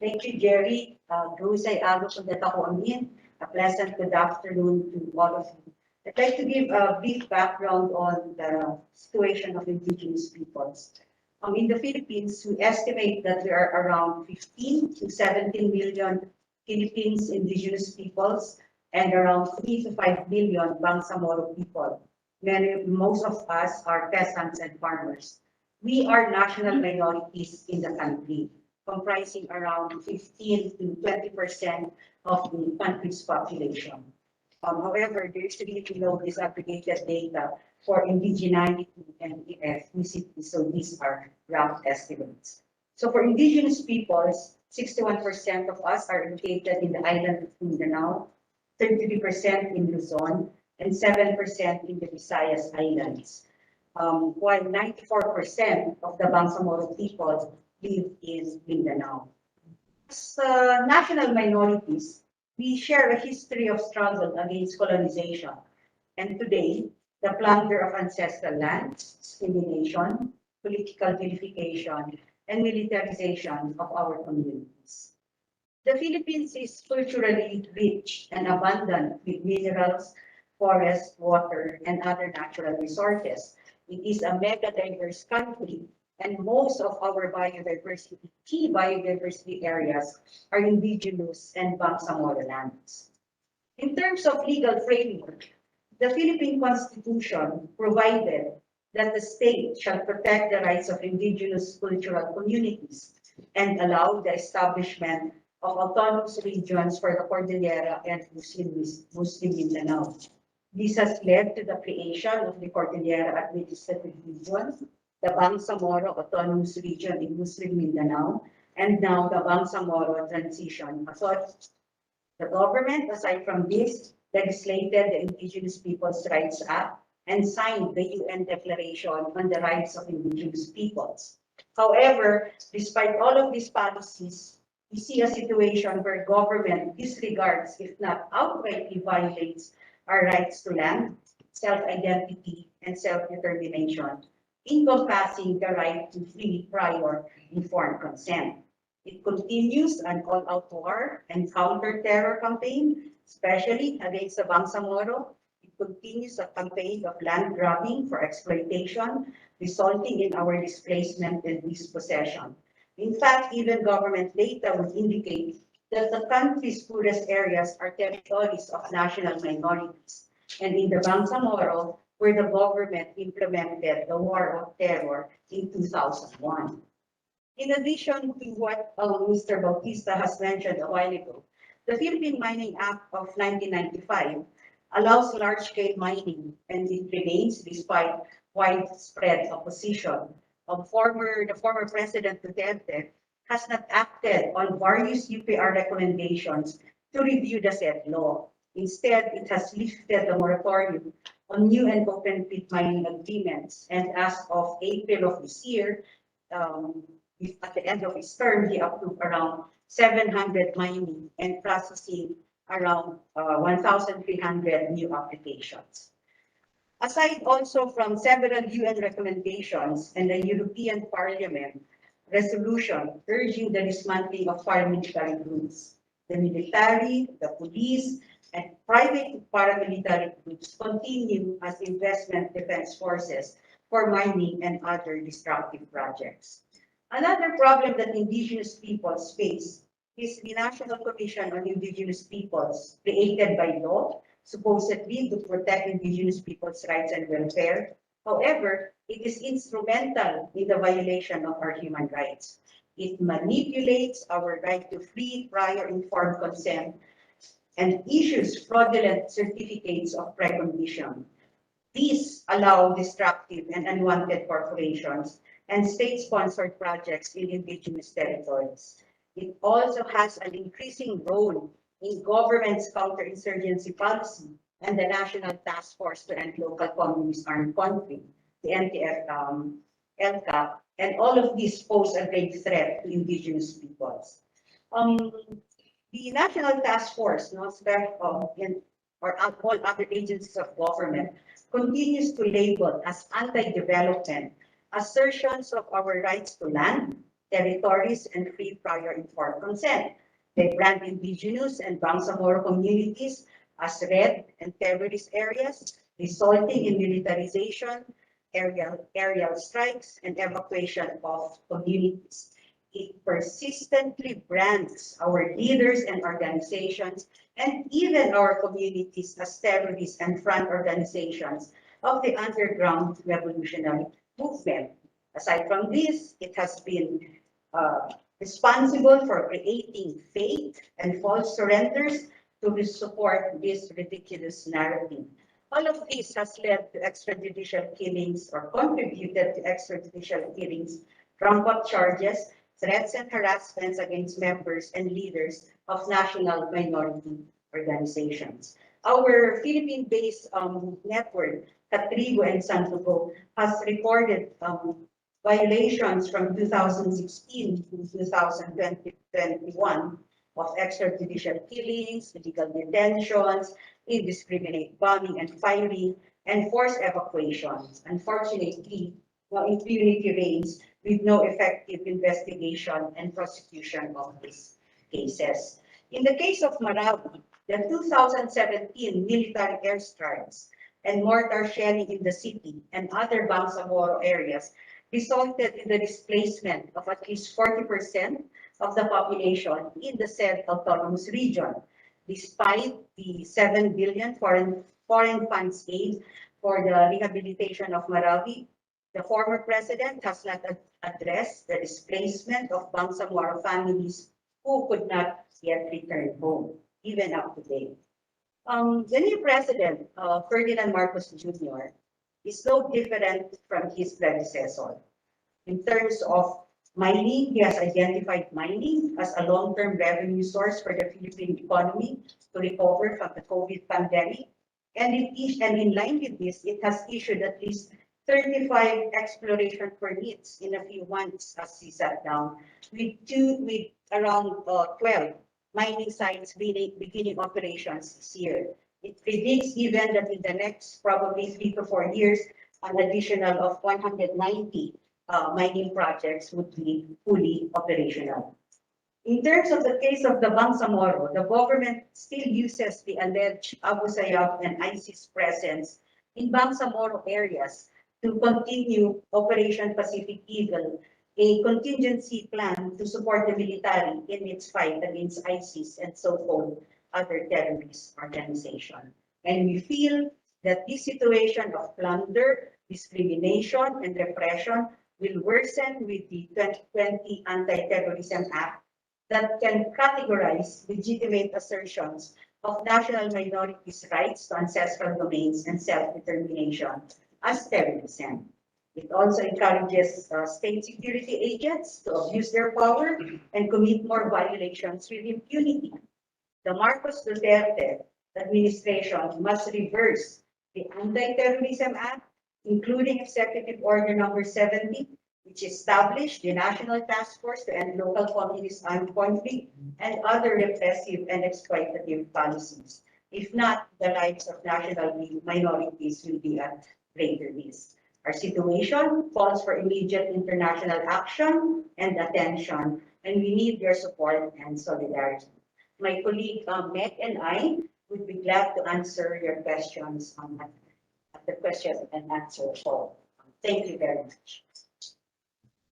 Thank you, Jerry. Gusay Ago Kundatakonin. A pleasant good afternoon to all of you. I'd like to give a brief background on the situation of indigenous peoples. In the Philippines, we estimate that there are around 15 to 17 million Philippines indigenous peoples and around 3 to 5 million Bangsamoro people. Most of us are peasants and farmers. We are national minorities in the country, comprising around 15 to 20% of the country's population. However, there is really no disaggregated data for indigeneity and ethnicity, so these are rough estimates. So for indigenous peoples, 61% of us are located in the island of Mindanao, 33% in Luzon, and 7% in the Visayas Islands, while 94% of the Bangsamoro people live in Mindanao. As national minorities, we share a history of struggle against colonization, and today, the plunder of ancestral lands, discrimination, political vilification, and militarization of our communities. The Philippines is culturally rich and abundant with minerals, forests, water, and other natural resources. It is a mega diverse country, and most of our biodiversity, key biodiversity areas are indigenous and Bangsamoro lands. In terms of legal framework, the Philippine Constitution provided that the state shall protect the rights of indigenous cultural communities and allow the establishment of autonomous regions for the Cordillera and Muslim Mindanao. This has led to the creation of the Cordillera Administrative Region, the Bangsamoro Autonomous Region in Muslim Mindanao, and now the Bangsamoro Transition Authority. The government, aside from this, legislated the Indigenous Peoples' Rights Act and signed the UN Declaration on the Rights of Indigenous Peoples. However, despite all of these policies, we see a situation where government disregards, if not outrightly violates, our rights to land, self-identity, and self-determination, encompassing the right to free, prior, informed consent. It continues an all-out war and counter-terror campaign, especially against the Bangsamoro. It continues a campaign of land grabbing for exploitation, resulting in our displacement and dispossession. In fact, even government data would indicate that the country's poorest areas are territories of national minorities. And in the Bangsamoro, where the government implemented the War of Terror in 2001. In addition to what Mr. Bautista has mentioned a while ago, the Philippine Mining Act of 1995 allows large-scale mining, and it remains despite widespread opposition. The former President Duterte has not acted on various UPR recommendations to review the said law. Instead, it has lifted the moratorium on new and open pit mining agreements. And as of April of this year, at the end of his term, he approved around 700 mining and processing around 1,300 new applications. Aside also from several UN recommendations and the European Parliament resolution urging the dismantling of paramilitary groups, the military, the police, and private paramilitary groups continue as investment defense forces for mining and other destructive projects. Another problem that indigenous peoples face is the National Commission on Indigenous Peoples, created by law, supposedly to protect indigenous peoples' rights and welfare. However, it is instrumental in the violation of our human rights. It manipulates our right to free, prior, informed consent and issues fraudulent certificates of precondition. These allow destructive and unwanted corporations and state-sponsored projects in indigenous territories. It also has an increasing role in government's counterinsurgency policy and the National Task Force to End Local Communist Armed Conflict, the NTF-LCA, and all of these pose a great threat to indigenous peoples. The National Task Force, or all other agencies of government, continues to label as anti-development assertions of our rights to land, territories and free prior informed consent. They brand Indigenous and Bangsamoro communities as red and terrorist areas, resulting in militarization, aerial strikes, and evacuation of communities. It persistently brands our leaders and organizations and even our communities as terrorists and front organizations of the underground revolutionary movement. Aside from this, it has been responsible for creating fake and false surrenders to support this ridiculous narrative. All of this has led to extrajudicial killings or contributed to extrajudicial killings, trump-up charges, threats and harassments against members and leaders of national minority organizations. Our Philippine-based network, KATRIBU and Santugo, has recorded violations from 2016 to 2021 of extrajudicial killings, illegal detentions, indiscriminate bombing and firing, and forced evacuations. Unfortunately, impunity reigns with no effective investigation and prosecution of these cases. In the case of Marawi, the 2017 military airstrikes and mortar shelling in the city and other Bangsamoro areas resulted in the displacement of at least 40% of the population in the said autonomous region, despite the 7 billion foreign funds aid for the rehabilitation of Marawi. The former president has not addressed the displacement of Bangsamoro families who could not yet return home, even up to date. The new president, Ferdinand Marcos Jr., is no different from his predecessor. In terms of mining, he has identified mining as a long-term revenue source for the Philippine economy to recover from the COVID pandemic. And in line with this, it has issued at least 35 exploration permits in a few months as he sat down, with around 12 mining sites beginning operations this year. It predicts even that in the next probably 3 to 4 years, an additional of 190 mining projects would be fully operational. In terms of the case of the Bangsamoro, the government still uses the alleged Abu Sayyaf and ISIS presence in Bangsamoro areas to continue Operation Pacific Eagle, a contingency plan to support the military in its fight against ISIS and so-called other terrorist organizations. And we feel that this situation of plunder, discrimination, and repression will worsen with the 2020 Anti-Terrorism Act that can categorize legitimate assertions of national minorities' rights to ancestral domains and self-determination as terrorism. It also encourages state security agents to abuse their power and commit more violations with impunity. The Marcos Duterte administration must reverse the Anti-Terrorism Act, including Executive Order Number 70, which established the National Task Force to End Local Communist Armed Conflict and other repressive and exploitative policies. If not, the lives of national minorities will be at greater risk. Our situation calls for immediate international action and attention, and we need your support and solidarity. My colleague Meg and I would be glad to answer your questions at the question and answer call. Thank you very much.